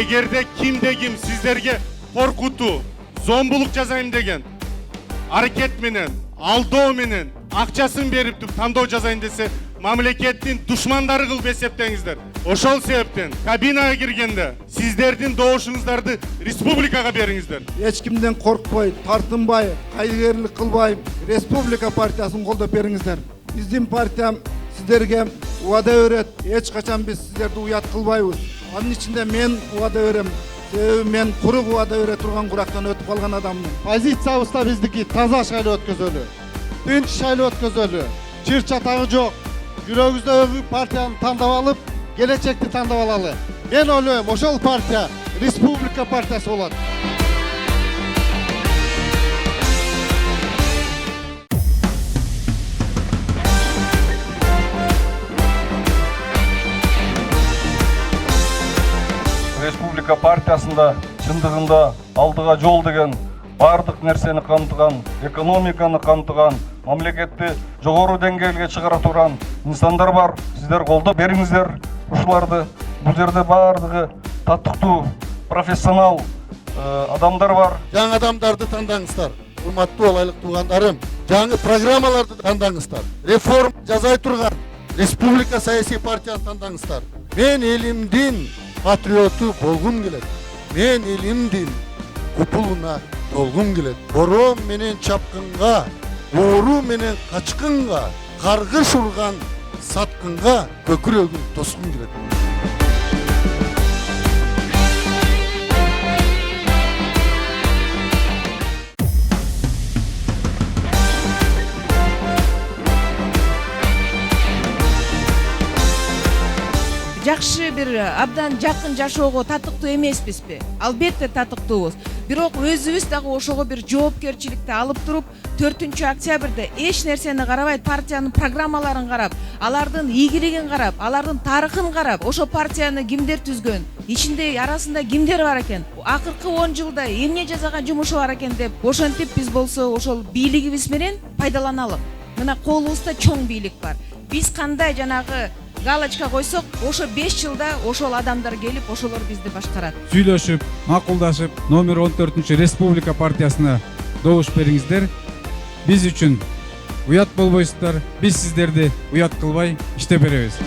эгерде кимде ким сиздерге коркутуу, зомбулук жасайм деген аракет менен, алдоо менен акчасын берип тандоо жасайын десе, мамлекеттин душмандары кылып эсептеңиздер. Ошол себептен кабинага киргенде сиздердин добушуңуздарды республикага бериңиздер. Эч кимден коркпой, тартынбай, кайгыгерлик кылбай, республика партиясын колдоп бериңиздер. Биздин партия сиздерге убада берет. Эч качан биз сиздерди уят кылбайбыз. Анын ичинде мен убада берем. Себеби мен курук убада бере турган курактан өтүп калган адаммын. Позициябыз да биздики таза шайлоо өткөзөлү. Тынч шайлоо өткөзөлү. Чыр чатагы жок. Жүрөгүбүздөгү партияны тандап алып, келечекти тандап алалы. Мен ойлойм, ошол партия республика партиясы болот. Республика партиясында чындыгында алдыга жол деген бардык нерсени камтыган, экономиканы камтыган, мамлекетти жогору деңгээлге чыгара турган инсандар бар. Сиздер колдоп бериңиздер ушуларды. Бул жерде бардыгы татыктуу, профессионал адамдар бар. Жаңы адамдарды тандаңыздар. Урматтуу алайлык туугандарым, жаңы программаларды тандаңыздар. Реформ жасай турган республика саясий партияны тандаңыздар. Мен элимдин патриоту болгум келет. Мен элимдин купулуна толгум келет. Борон менен чапкынга, оору менен качкынга, каргыш урган саткынга көкүрөгүн тоскум келет. Жакшы бир абдан жакын жашоого татыктуу эмеспизби? Албетте татыктуубуз. Бирок өзүбүз дагы ошого бир жоопкерчиликти алып туруп, 4-октябрда эч нерсени карабай, партиянын программаларын карап, алардын ийгилигин карап, алардын тарыхын карап, ошо партияны кимдер түзгөн, ичинде арасында кимдер бар экен, акыркы 10 жылда эмне жасаган жумушу бар экен деп, ошентип биз болсо ошол бийлигибиз менен пайдаланалы. Мына колубузда чоң бийлик бар. Биз кандай жанагы галочка койсок, ошо 5 жылда ошол адамдар келип, ошолор бизди башкарат. Сүйлөшүп, макулдашып, номер 14 республика партиясына добуш бериңиздер. Биз үчүн уят болбойсуздар, биз сиздерди уят кылбай иштеп беребиз.